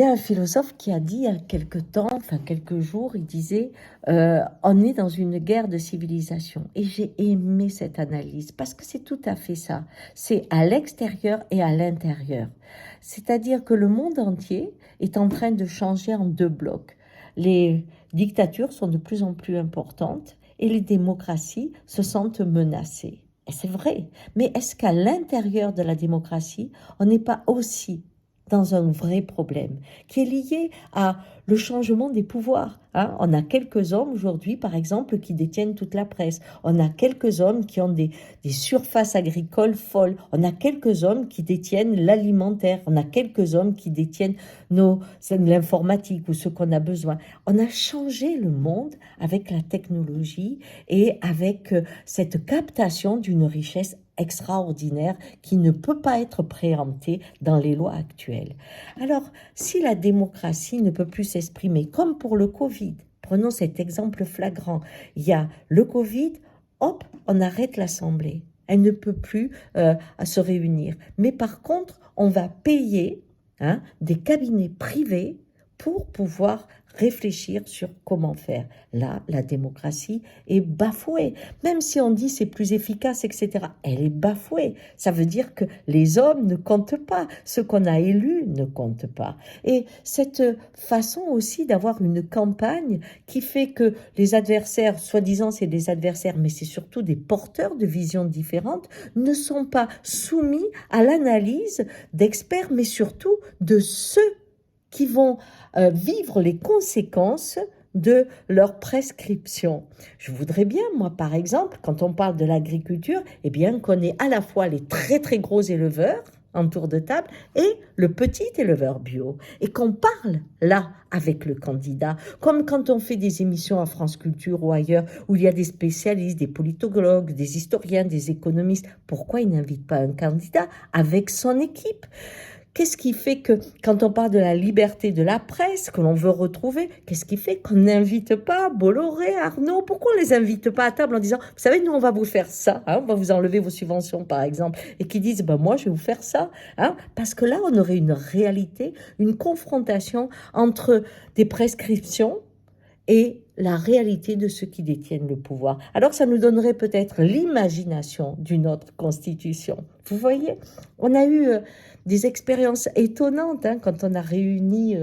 Il y a un philosophe qui a dit il y a quelques temps, enfin quelques jours, il disait on est dans une guerre de civilisation. Et j'ai aimé cette analyse parce que c'est tout à fait ça. C'est à l'extérieur et à l'intérieur. C'est-à-dire que le monde entier est en train de changer en deux blocs. Les dictatures sont de plus en plus importantes et les démocraties se sentent menacées. Et c'est vrai. Mais est-ce qu'à l'intérieur de la démocratie, on n'est pas aussi dans un vrai problème qui est lié à le changement des pouvoirs. On a quelques hommes aujourd'hui, par exemple, qui détiennent toute la presse. On a quelques hommes qui ont des surfaces agricoles folles. On a quelques hommes qui détiennent l'alimentaire. On a quelques hommes qui détiennent l'informatique ou ce qu'on a besoin. On a changé le monde avec la technologie et avec cette captation d'une richesse extraordinaire qui ne peut pas être préemptée dans les lois actuelles. Alors, si la démocratie ne peut plus s'exprimer, comme pour le Covid, prenons cet exemple flagrant, il y a le Covid, hop, on arrête l'Assemblée. Elle ne peut plus se réunir. Mais par contre, on va payer des cabinets privés pour pouvoir réfléchir sur comment faire. Là, la démocratie est bafouée. Même si on dit c'est plus efficace, etc., elle est bafouée. Ça veut dire que les hommes ne comptent pas. Ce qu'on a élu ne compte pas. Et cette façon aussi d'avoir une campagne qui fait que les adversaires, soi-disant c'est des adversaires, mais c'est surtout des porteurs de visions différentes, ne sont pas soumis à l'analyse d'experts, mais surtout de ceux qui vont vivre les conséquences de leur prescription. Je voudrais bien, moi, par exemple, quand on parle de l'agriculture, eh bien, qu'on ait à la fois les très, très gros éleveurs en tour de table et le petit éleveur bio. Et qu'on parle là avec le candidat, comme quand on fait des émissions à France Culture ou ailleurs, où il y a des spécialistes, des politologues, des historiens, des économistes. Pourquoi ils n'invitent pas un candidat avec son équipe ? Qu'est-ce qui fait que, quand on parle de la liberté de la presse, que l'on veut retrouver, qu'est-ce qui fait qu'on n'invite pas Bolloré, Arnaud? Pourquoi on ne les invite pas à table en disant, vous savez, nous, on va vous faire ça, on va vous enlever vos subventions, par exemple, et qui disent, moi, je vais vous faire ça, parce que là, on aurait une réalité, une confrontation entre des prescriptions et la réalité de ceux qui détiennent le pouvoir. Alors, ça nous donnerait peut-être l'imagination d'une autre constitution. Vous voyez, on a eu des expériences étonnantes quand on a réuni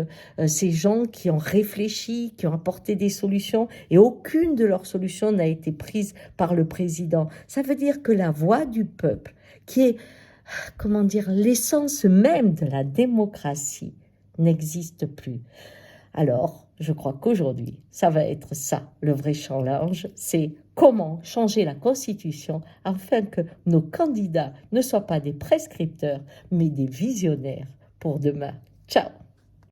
ces gens qui ont réfléchi, qui ont apporté des solutions, et aucune de leurs solutions n'a été prise par le président. Ça veut dire que la voix du peuple, qui est, comment dire, l'essence même de la démocratie, n'existe plus. Alors, je crois qu'aujourd'hui, ça va être ça, le vrai challenge, c'est comment changer la Constitution afin que nos candidats ne soient pas des prescripteurs, mais des visionnaires pour demain. Ciao!